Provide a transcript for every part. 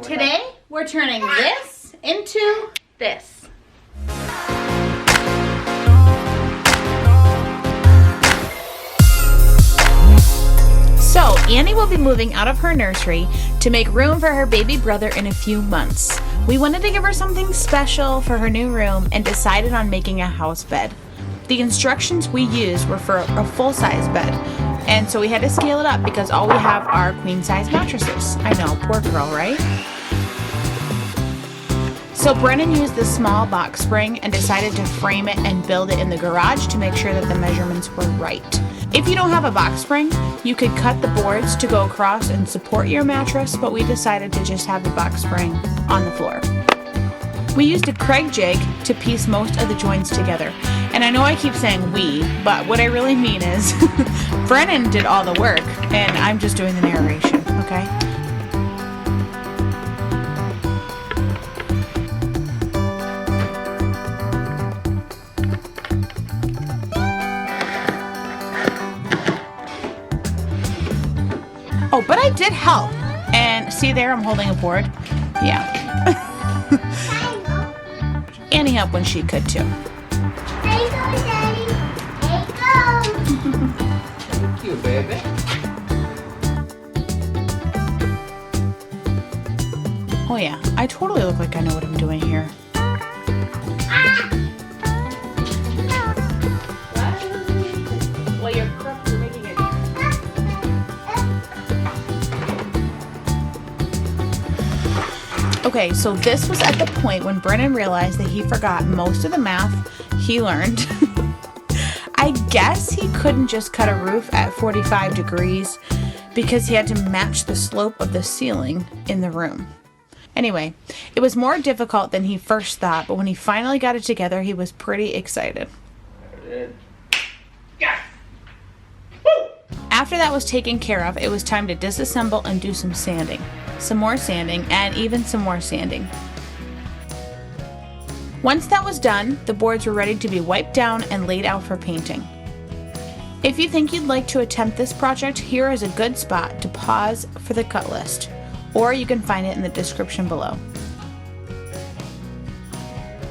Today, we're turning this into this. So, Annie will be moving out of her nursery to make room for her baby brother in a few months. We wanted to give her something special for her new room and decided on making a house bed. The instructions we used were for a full-size bed, and so we had to scale it up because all we have are queen-size mattresses. I know, poor girl, right? So Brennan used the small box spring and decided to frame it and build it in the garage to make sure that the measurements were right. If you don't have a box spring, you could cut the boards to go across and support your mattress, but we decided to just have the box spring on the floor. We used a Kreg Jig to piece most of the joints together. And I know I keep saying we, but what I really mean is Brennan did all the work and I'm just doing the narration, okay? Oh, but I did help. And see there, I'm holding a board. Yeah. Annie helped when she could too. There you go, Daddy. There you go. Thank you, baby. Oh yeah, I totally look like I know what I'm doing here. Well, you're making it. Okay, so this was at the point when Brennan realized that he forgot most of the math he learned. I guess he couldn't just cut a roof at 45 degrees because he had to match the slope of the ceiling in the room. Anyway, it was more difficult than he first thought, but when he finally got it together, he was pretty excited. After that was taken care of, it was time to disassemble and do some sanding. Some more sanding, and even some more sanding. Once that was done, the boards were ready to be wiped down and laid out for painting. If you think you'd like to attempt this project, here is a good spot to pause for the cut list, or you can find it in the description below.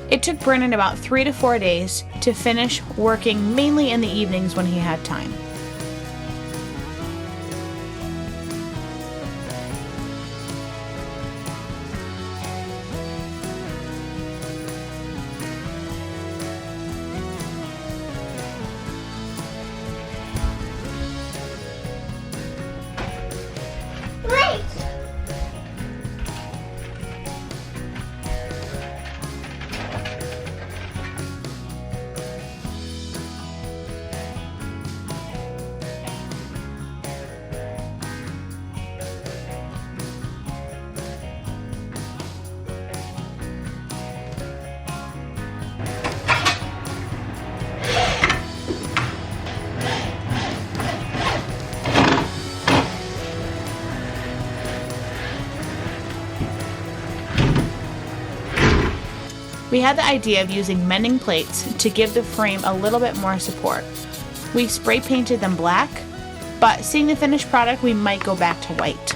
It took Brennan about 3 to 4 days to finish, working mainly in the evenings when he had time. Wait. We had the idea of using mending plates to give the frame a little bit more support. We spray painted them black, but seeing the finished product, we might go back to white.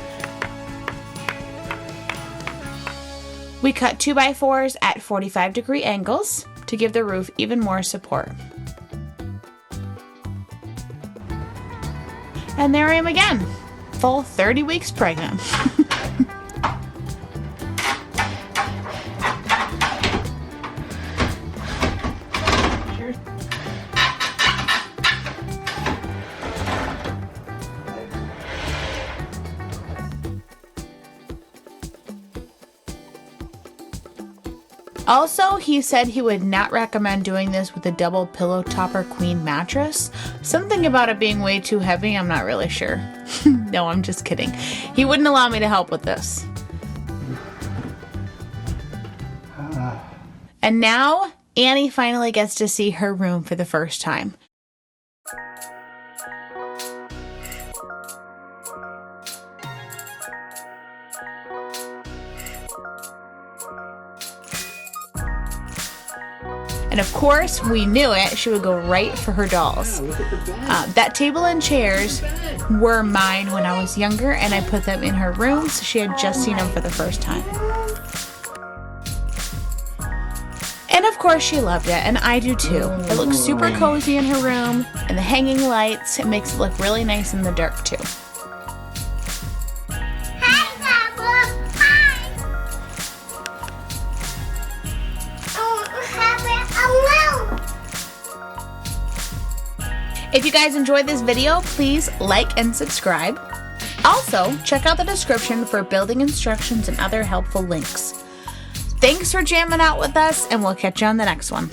We cut 2x4s at 45-degree angles to give the roof even more support. And there I am again, full 30 weeks pregnant. Also, he said he would not recommend doing this with a double pillow topper queen mattress. Something about it being way too heavy, I'm not really sure. No, I'm just kidding. He wouldn't allow me to help with this. And now, Annie finally gets to see her room for the first time. And of course, we knew it, she would go right for her dolls. Look at the bed. That table and chairs were mine when I was younger, and I put them in her room, so she had just seen them for the first time. And of course she loved it, and I do too. It looks super cozy in her room, and the hanging lights, it makes it look really nice in the dark too. Hi, Papa. Hi. Oh, have it alone. If you guys enjoyed this video, please like and subscribe. Also, check out the description for building instructions and other helpful links. Thanks for jamming out with us, and we'll catch you on the next one.